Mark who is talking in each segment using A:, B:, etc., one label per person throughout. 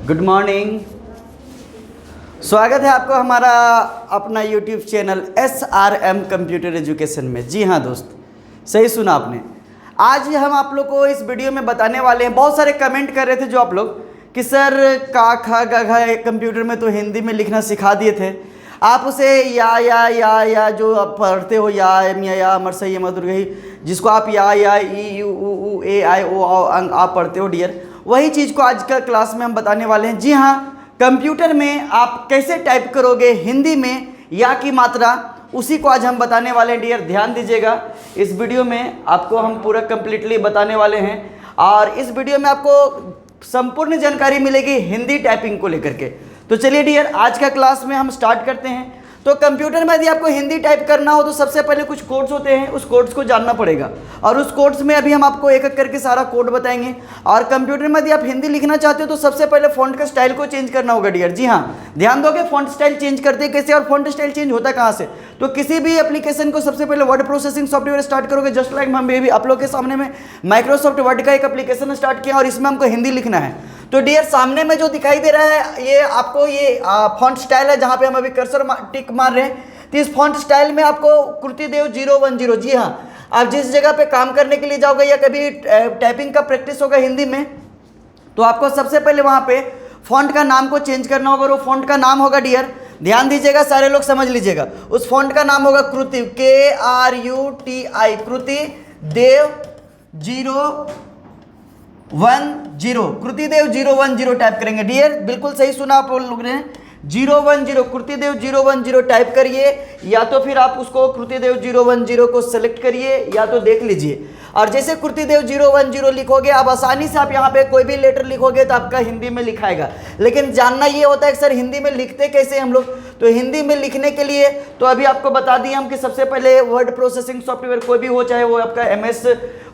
A: Good morning. स्वागत है आपको हमारा अपना YouTube channel SRM computer education में। जी हाँ दोस्त, सही सुना आपने। आज हम आप लोग को इस वीडियो में बताने वाले हैं, बहुत सारे कमेंट कर रहे थे जो आप लोग कि सर का खा गा घा कंप्यूटर में तो हिंदी में लिखना सिखा दिए थे, आप उसे या जो आप पढ़ते हो या एम या अमर सही अमर दुर्गही, जिसको आप या ई यू ऊ ए आई ओ आप पढ़ते हो डियर, वही चीज़ को आज का क्लास में हम बताने वाले हैं। जी हाँ, कंप्यूटर में आप कैसे टाइप करोगे हिंदी में या की मात्रा, उसी को आज हम बताने वाले हैं डियर। ध्यान दीजिएगा, इस वीडियो में आपको हम पूरा कंप्लीटली बताने वाले हैं और इस वीडियो में आपको संपूर्ण जानकारी मिलेगी हिंदी टाइपिंग को लेकर के। तो चलिए डियर, आज का क्लास में हम स्टार्ट करते हैं। तो कंप्यूटर में यदि आपको हिंदी टाइप करना हो तो सबसे पहले कुछ कोड्स होते हैं, उस कोड्स को जानना पड़ेगा और उस कोड्स में अभी हम आपको एक एक करके सारा कोड बताएंगे। और कंप्यूटर में यदि आप हिंदी लिखना चाहते हो तो सबसे पहले फ़ॉन्ट का स्टाइल को चेंज करना होगा डियर। जी हाँ, ध्यान दोगे फ़ॉन्ट स्टाइल चेंज करते कैसे और फ़ॉन्ट स्टाइल चेंज होता कहाँ से। तो किसी भी एप्लीकेशन को सबसे पहले वर्ड प्रोसेसिंग सॉफ्टवेयर स्टार्ट करोगे, जस्ट लाइक हम भी आप लोग के सामने में माइक्रोसॉफ्ट वर्ड का एक एप्लीकेशन स्टार्ट किया और इसमें हमको हिंदी लिखना है। तो डियर, सामने में जो दिखाई दे रहा है ये आपको ये फॉन्ट स्टाइल है, जहाँ पे हम अभी कर्सर टिक मार रहे हैं। तो इस फॉन्ट स्टाइल में आपको कृतिदेव 010, जी हाँ, आप जिस जगह पे काम करने के लिए जाओगे या कभी टाइपिंग का प्रैक्टिस होगा हिंदी में, तो आपको सबसे पहले वहाँ पे फॉन्ट का नाम को चेंज करना होगा। वो फॉन्ट का नाम होगा डियर, ध्यान दीजिएगा, सारे लोग समझ लीजिएगा, उस फॉन्ट का नाम होगा कृति, KRUTI, कृतिदेव 010, कृतिदेव 010 टाइप करेंगे डियर। बिल्कुल सही सुना आप लोग ने, 010, कृतिदेव 010 टाइप करिए, या तो फिर आप उसको कृतिदेव 010 को सेलेक्ट करिए या तो देख लीजिए। और जैसे कृतिदेव 010 लिखोगे, आप आसानी से आप यहाँ पे कोई भी लेटर लिखोगे तो आपका हिंदी में लिखाएगा। लेकिन जानना ये होता है कि सर हिंदी में लिखते कैसे हम लोग, तो हिंदी में लिखने के लिए तो अभी आपको बता दिए हम कि सबसे पहले वर्ड प्रोसेसिंग सॉफ्टवेयर कोई भी हो, चाहे वो आपका MS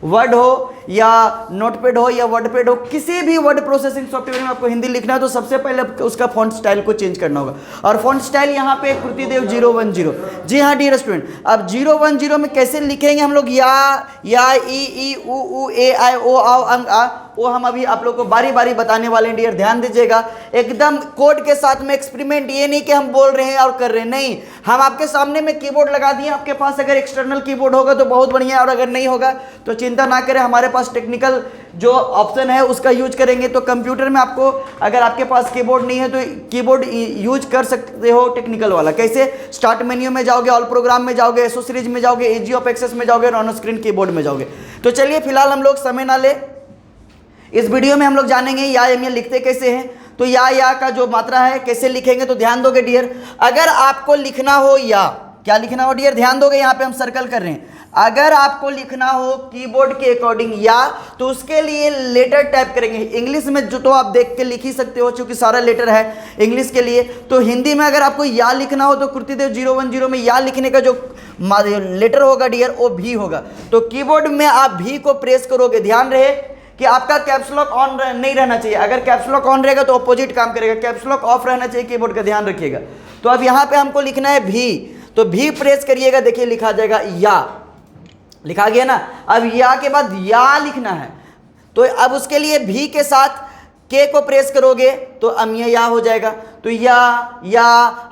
A: वर्ड हो या नोटपैड हो या वर्डपैड हो, किसी भी वर्ड प्रोसेसिंग सॉफ्टवेयर में आपको हिंदी लिखना है तो सबसे पहले उसका फॉन्ट स्टाइल को चेंज करना होगा। और फॉन्ट स्टाइल यहाँ पे कृतिदेव 010। जी हाँ डियर स्टूडेंट, अब 010 में कैसे लिखेंगे हम लोग, या ई ऊ ए आई ओ आ, वो हम अभी आप लोग को बारी बारी बताने वाले हैं डियर। ध्यान दीजिएगा, एकदम कोड के साथ में एक्सपेरिमेंट, ये नहीं कि हम बोल रहे हैं और कर रहे हैं, नहीं, हम आपके सामने में कीबोर्ड लगा दिए। आपके पास अगर एक्सटर्नल कीबोर्ड होगा तो बहुत बढ़िया है, और अगर नहीं होगा तो चिंता ना करें, हमारे पास टेक्निकल जो ऑप्शन है उसका यूज करेंगे। तो कंप्यूटर में आपको अगर आपके पास कीबोर्ड नहीं है तो कीबोर्ड यूज कर सकते हो टेक्निकल वाला। कैसे, स्टार्ट मेन्यू में जाओगे, ऑल प्रोग्राम में जाओगे, एसोसीरीज में जाओगे, एजी ऑफ एक्सेस में जाओगे, ऑन स्क्रीन कीबोर्ड में जाओगे। तो चलिए फिलहाल हम लोग समय ना ले, इस वीडियो में हम लोग जानेंगे या एम लिखते कैसे हैं। तो या का जो मात्रा है कैसे लिखेंगे, तो ध्यान दोगे डियर, अगर आपको लिखना हो या, क्या लिखना हो डियर, ध्यान दोगे, यहाँ पे हम सर्कल कर रहे हैं। अगर आपको लिखना हो कीबोर्ड के अकॉर्डिंग या, तो उसके लिए लेटर टाइप करेंगे। इंग्लिश में जो तो आप देख के लिख ही सकते हो क्योंकि सारा लेटर है इंग्लिश के लिए। तो हिंदी में अगर आपको या लिखना हो तो कृतिदेव 010 में या लिखने का जो लेटर होगा डियर वो भी होगा। तो कीबोर्ड में आप भी को प्रेस करोगे, ध्यान रहे कि आपका कैप्स लॉक ऑन नहीं रहना चाहिए। अगर कैप्स लॉक ऑन रहेगा तो अपोजिट काम करेगा, कैप्स लॉक ऑफ रहना चाहिए कीबोर्ड का, ध्यान रखिएगा। तो अब यहाँ पे हमको लिखना है भी, तो भी प्रेस करिएगा, देखिए लिखा जाएगा या, लिखा गया ना। अब या के बाद या लिखना है, तो अब उसके लिए भी के साथ के को प्रेस करोगे तो अमिया या हो जाएगा। तो या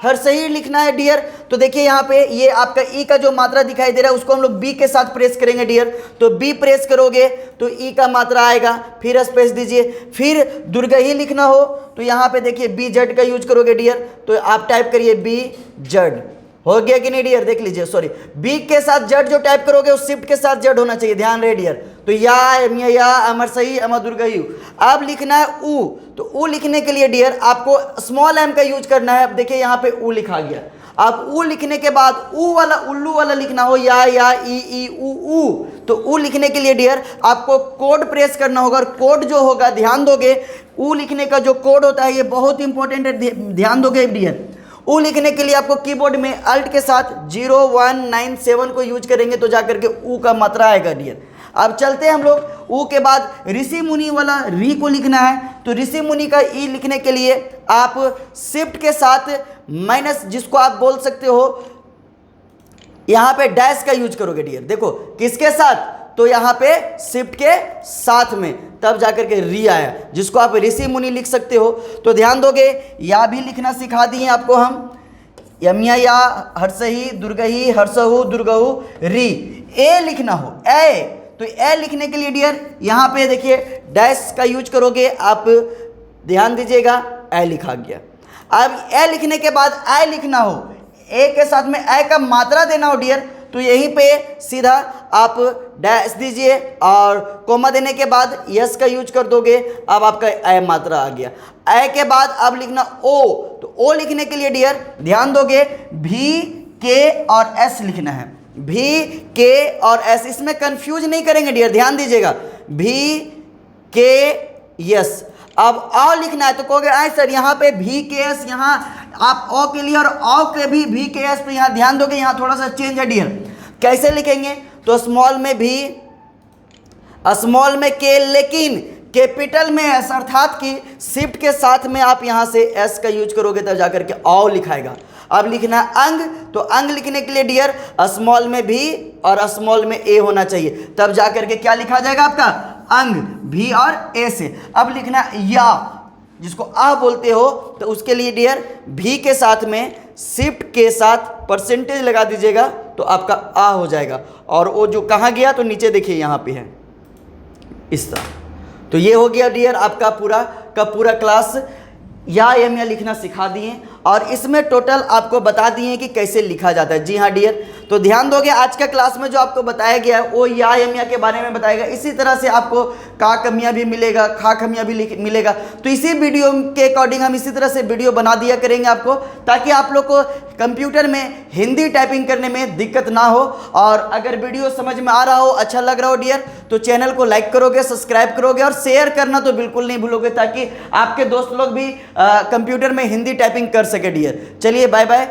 A: हर सही लिखना है डियर। तो देखिए यहाँ पे ये आपका ई का जो मात्रा दिखाई दे रहा है उसको हम लोग बी के साथ प्रेस करेंगे डियर। तो बी प्रेस करोगे तो ई का मात्रा आएगा, फिर स्पेस दीजिए। फिर दुर्गही लिखना हो तो यहाँ पे देखिए बी जेड का यूज करोगे डियर, तो आप टाइप करिए बी जेड, हो गया कि नहीं डियर, देख लीजिए, सॉरी, बी के साथ जेड जो टाइप करोगे उस शिफ्ट के साथ जेड होना चाहिए, ध्यान रहे डियर। तो या अमर सही अमर दुर्गयु। अब लिखना है ऊ, तो ऊ लिखने के लिए डियर आपको स्मॉल एम का यूज करना है। अब देखिए यहाँ पे ऊ लिखा गया। अब ऊ लिखने के बाद ऊ वाला उल्लू वाला लिखना हो, या ई ऊ, तो ऊ लिखने के लिए डियर आपको कोड प्रेस करना होगा। और कोड जो होगा, ध्यान दोगे, ऊ लिखने का जो कोड होता है ये बहुत इंपॉर्टेंट है, ध्यान दोगे डियर। ऊ लिखने के लिए आपको कीबोर्ड में अल्ट के साथ 0197 को यूज करेंगे तो जाकर के ऊ का मात्रा आएगा डियर। अब चलते हैं हम लोग, ऊ के बाद ऋषि मुनि वाला री को लिखना है। तो ऋषि मुनि का ई लिखने के लिए आप शिफ्ट के साथ माइनस, जिसको आप बोल सकते हो यहाँ पे डैश का यूज करोगे डियर। देखो किसके साथ, तो यहाँ पे शिफ्ट के साथ में तब जाकर के री आया, जिसको आप ऋषि मुनि लिख सकते हो। तो ध्यान दोगे, या भी लिखना सिखा दिए आपको हम, यमिया या हर्षही दुर्गही हर्षहु दुर्गहु री। ए लिखना हो, ए, तो ए लिखने के लिए डियर यहाँ पे देखिए डैश का यूज करोगे आप, ध्यान दीजिएगा, ए लिखा गया। अब ए लिखने के बाद आई लिखना हो, ए के साथ में ए का मात्रा देना हो डियर, तो यहीं पे सीधा आप डैश दीजिए और कोमा देने के बाद यस का यूज कर दोगे, अब आपका ए मात्रा आ गया। ए के बाद अब लिखना ओ, तो ओ लिखने के लिए डियर ध्यान दोगे भी के और एस लिखना है, भी के और एस, इसमें कंफ्यूज नहीं करेंगे डियर, ध्यान दीजिएगा, भी के यस। अब औ लिखना है तो कहोगे आए सर यहाँ पे भी के एस, यहाँ आप ओ के लिए और औ के भी के एस पे यहाँ ध्यान दोगे, यहाँ थोड़ा सा चेंज है डियर। कैसे लिखेंगे, तो स्मॉल में भी, स्मॉल में के, लेकिन कैपिटल में एस, अर्थात कि शिफ्ट के साथ में आप यहाँ से एस का यूज करोगे तब जाकर के औ लिखाएगा। अब लिखना अंग, तो अंग लिखने के लिए डियर स्मॉल में भी और स्मॉल में ए होना चाहिए, तब जाकर के क्या लिखा जाएगा आपका अंग, भी और ए से। अब लिखना या, जिसको आ बोलते हो, तो उसके लिए डियर भी के साथ में शिफ्ट के साथ परसेंटेज लगा दीजिएगा तो आपका आ हो जाएगा। और वो जो कहाँ गया, तो नीचे देखिए यहाँ पे है इस तरह। तो ये हो गया डियर आपका पूरा का पूरा क्लास, या एम या लिखना सिखा दिए और इसमें टोटल आपको बता दिए कि कैसे लिखा जाता है। जी हाँ डियर, तो ध्यान दोगे आज का क्लास में जो आपको बताया गया है वो या एम या के बारे में बताएगा। इसी तरह से आपको का कमियाँ भी मिलेगा, खा कमियाँ भी मिलेगा। तो इसी वीडियो के अकॉर्डिंग हम इसी तरह से वीडियो बना दिया करेंगे आपको, ताकि आप लोग को कंप्यूटर में हिंदी टाइपिंग करने में दिक्कत ना हो। और अगर वीडियो समझ में आ रहा हो, अच्छा लग रहा हो डियर, तो चैनल को लाइक करोगे, सब्सक्राइब करोगे और शेयर करना तो बिल्कुल नहीं भूलोगे, ताकि आपके दोस्त लोग भी कंप्यूटर में हिंदी टाइपिंग कर सके डियर। चलिए बाय बाय।